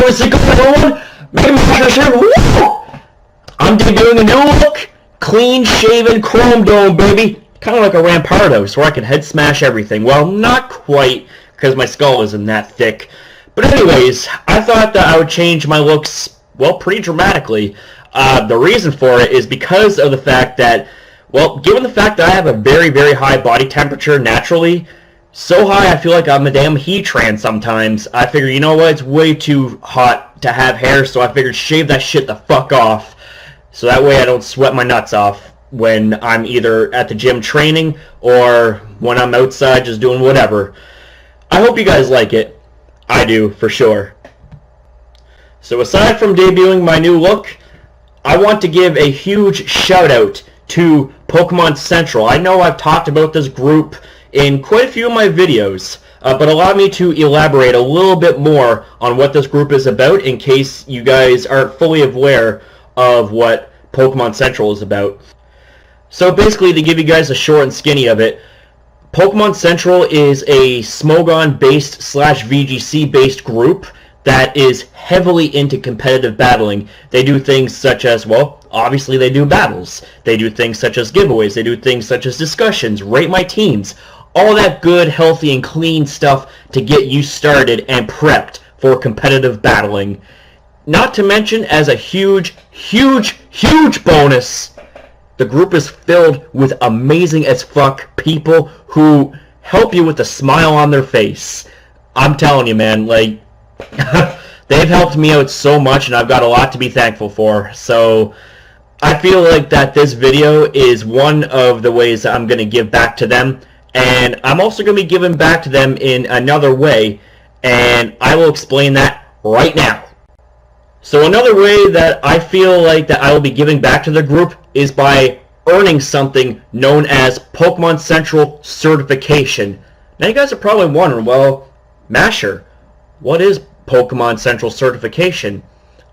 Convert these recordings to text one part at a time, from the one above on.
boys, think of everyone. Maybe I'm debuting a new look. Clean shaven chrome dome, baby. Kind of like a Rampardo, so I can head smash everything. Well, not quite, because my skull isn't that thick. But anyways, I thought that I would change my looks, well, pretty dramatically. The reason for it is because of the fact that, well, given the fact that I have a very, very high body temperature naturally, so high I feel like I'm a damn Heatran sometimes, I figured, you know what, it's way too hot to have hair, so I figured shave that shit the fuck off, so that way I don't sweat my nuts off when I'm either at the gym training or when I'm outside just doing whatever. I hope you guys like it. I do, for sure. So aside from debuting my new look, I want to give a huge shout out to Pokemon Central. I know I've talked about this group in quite a few of my videos, but allow me to elaborate a little bit more on what this group is about in case you guys aren't fully aware of what Pokemon Central is about. So basically, to give you guys a short and skinny of it, Pokemon Central is a Smogon-based / VGC-based group that is heavily into competitive battling. They do things such as, well, obviously they do battles. They do things such as giveaways. They do things such as discussions, rate my teams, all that good, healthy, and clean stuff to get you started and prepped for competitive battling. Not to mention, as a huge, huge, huge bonus, the group is filled with amazing as fuck people who help you with a smile on their face. I'm telling you, man, like, they've helped me out so much, and I've got a lot to be thankful for. So I feel like that this video is one of the ways that I'm going to give back to them, and I'm also going to be giving back to them in another way, and I will explain that right now. So another way that I feel like that I will be giving back to the group is by earning something known as Pokemon Central Certification. Now you guys are probably wondering, well, Masher, what is Pokemon Central Certification?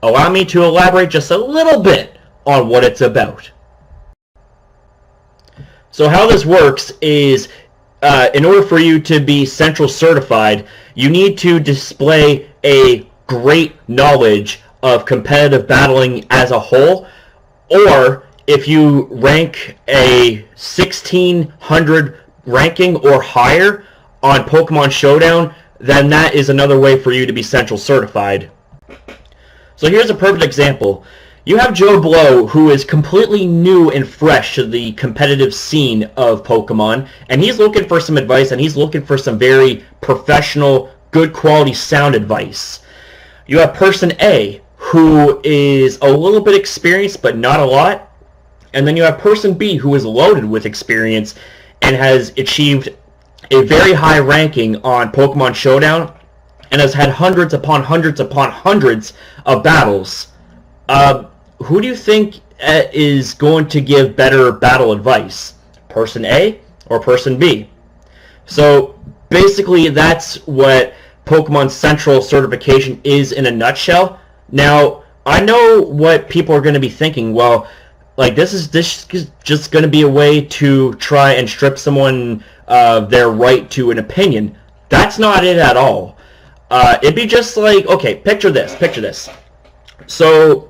Allow me to elaborate just a little bit on what it's about. So how this works is, in order for you to be Central Certified, you need to display a great knowledge of competitive battling as a whole, or if you rank a 1600 ranking or higher on Pokemon Showdown, then that is another way for you to be Central Certified. So here's a perfect example. You have Joe Blow, who is completely new and fresh to the competitive scene of Pokemon, and he's looking for some advice, and he's looking for some very professional, good quality sound advice. You have Person A, who is a little bit experienced, but not a lot. And then you have Person B, who is loaded with experience and has achieved a very high ranking on Pokemon Showdown and has had hundreds upon hundreds upon hundreds of battles. Who do you think is going to give better battle advice? Person A or Person B? So basically that's what Pokemon Central Certification is in a nutshell. Now, I know what people are going to be thinking, well, like, this is just going to be a way to try and strip someone of their right to an opinion. That's not it at all. It'd be just like, okay, picture this. So,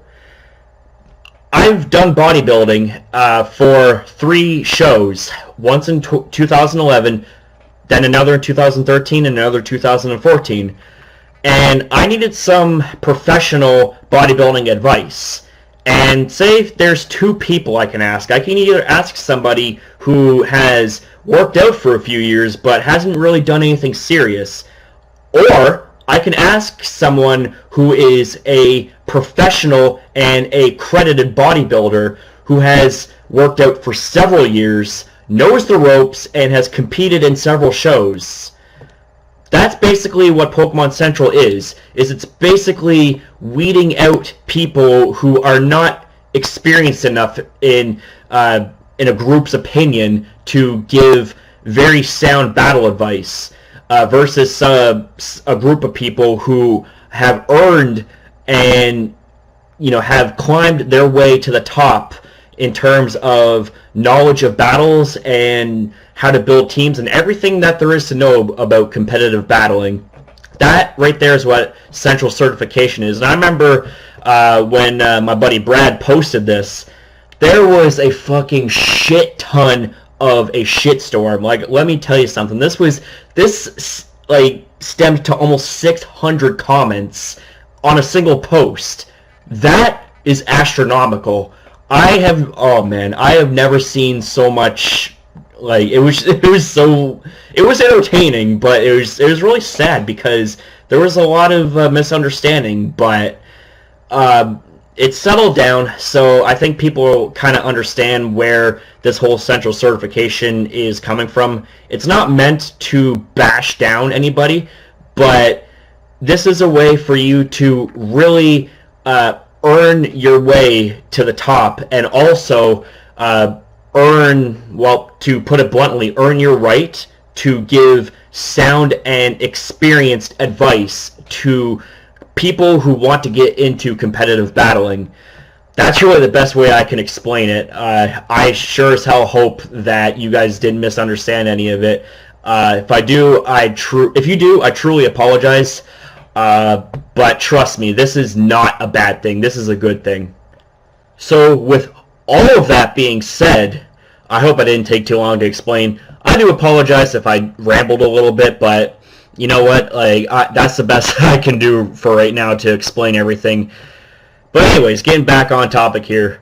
I've done bodybuilding for 3 shows, once in 2011, then another in 2013, and another 2014. And I needed some professional bodybuilding advice. And say if there's 2 people I can ask. I can either ask somebody who has worked out for a few years but hasn't really done anything serious, or I can ask someone who is a professional and a credited bodybuilder who has worked out for several years, knows the ropes, and has competed in several shows. That's basically what Pokemon Central is it's basically weeding out people who are not experienced enough in a group's opinion to give very sound battle advice, versus a group of people who have earned and, you know, have climbed their way to the top in terms of knowledge of battles and how to build teams and everything that there is to know about competitive battling. That right there is what Central Certification is. And I remember when my buddy Brad posted this, there was a fucking shit ton of a shitstorm. Like, let me tell you something. This stemmed to almost 600 comments on a single post. That is astronomical. I have never seen so much. Like, it was entertaining, but it was really sad because there was a lot of misunderstanding, but it settled down, so I think people kind of understand where this whole Central Certification is coming from. It's not meant to bash down anybody, but this is a way for you to really earn your way to the top, and also to put it bluntly, earn your right to give sound and experienced advice to people who want to get into competitive battling. That's really the best way I can explain it. I sure as hell hope that you guys didn't misunderstand any of it. If you do, I truly apologize. But trust me, this is not a bad thing. This is a good thing. So with all of that being said, I hope I didn't take too long to explain. I do apologize if I rambled a little bit, but you know what? That's the best I can do for right now to explain everything. But anyways, getting back on topic here.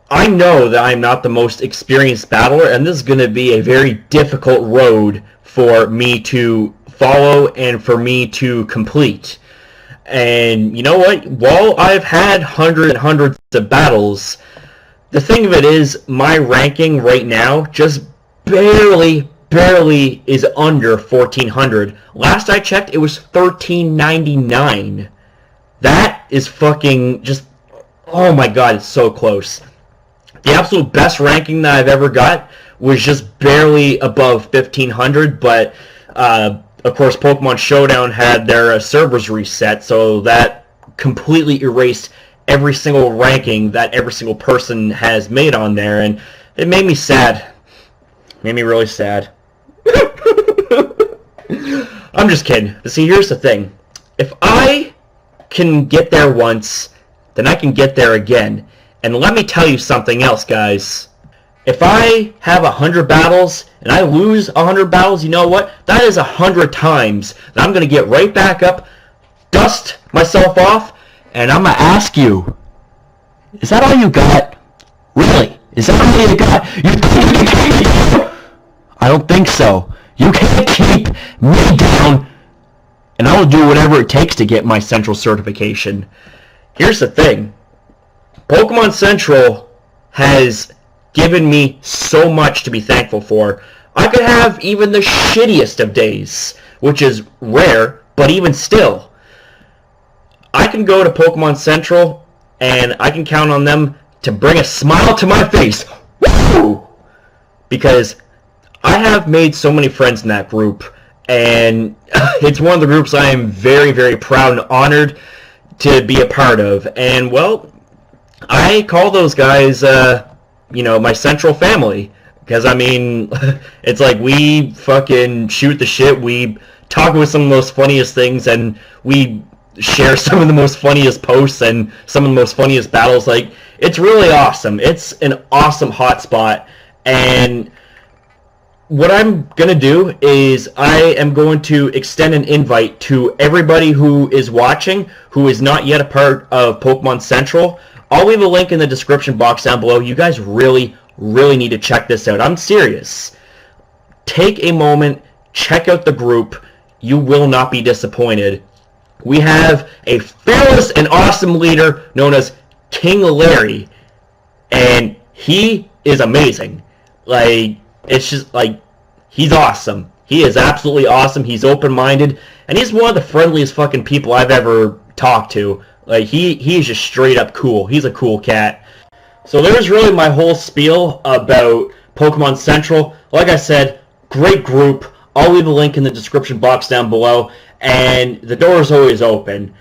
I know that I'm not the most experienced battler, and this is going to be a very difficult road for me to follow and for me to complete. And you know what? While I've had hundreds and hundreds of battles, the thing of it is, my ranking right now just barely is under 1400. Last I checked, it was 1399. That is fucking just, oh my god, it's so close. The absolute best ranking that I've ever got was just barely above 1500, but of course Pokemon Showdown had their servers reset, so that completely erased every single ranking that every single person has made on there, and it made me sad. Made me really sad. I'm just kidding. But see, here's the thing. If I can get there once, then I can get there again. And let me tell you something else, guys. If I have 100 battles and I lose 100 battles, you know what? That is 100 times that I'm going to get right back up, dust myself off, and I'm going to ask you, is that all you got? Really? Is that all you got? I don't think so. You can't keep me down, and I will do whatever it takes to get my Central Certification. Here's the thing. Pokemon Central has given me so much to be thankful for. I could have even the shittiest of days, which is rare, but even still, I can go to Pokemon Central and I can count on them to bring a smile to my face. Woo! Because I have made so many friends in that group, and it's one of the groups I am very, very proud and honored to be a part of. And, well, I call those guys, my Central family. Because, I mean, it's like we fucking shoot the shit, we talk with some of the most funniest things, and we share some of the most funniest posts and some of the most funniest battles. Like, it's really awesome. It's an awesome hotspot, and what I'm going to do is I am going to extend an invite to everybody who is watching, who is not yet a part of Pokemon Central. I'll leave a link in the description box down below. You guys really need to check this out. I'm serious. Take a moment, check out the group. You will not be disappointed. We have a fearless and awesome leader known as King Larry, and he is amazing. Like, it's just, like, he's awesome. He is absolutely awesome. He's open-minded, and he's one of the friendliest fucking people I've ever talked to. Like, he's just straight up cool. He's a cool cat. So there's really my whole spiel about Pokemon Central. Like I said, great group. I'll leave a link in the description box down below, and the door is always open.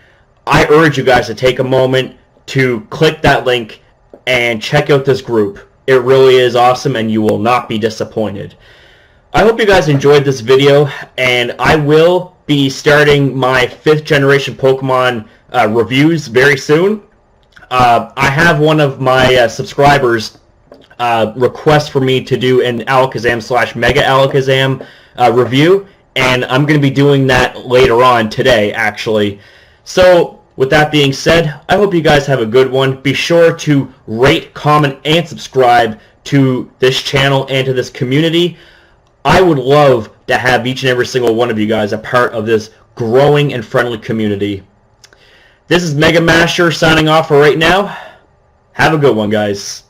I urge you guys to take a moment to click that link and check out this group. It really is awesome, and you will not be disappointed. I hope you guys enjoyed this video, and I will be starting my 5th generation Pokemon reviews very soon. I have one of my subscribers request for me to do an Alakazam / Mega Alakazam review, and I'm going to be doing that later on today, actually. So, with that being said, I hope you guys have a good one. Be sure to rate, comment, and subscribe to this channel and to this community. I would love to have each and every single one of you guys a part of this growing and friendly community. This is Mega Masher signing off for right now. Have a good one, guys.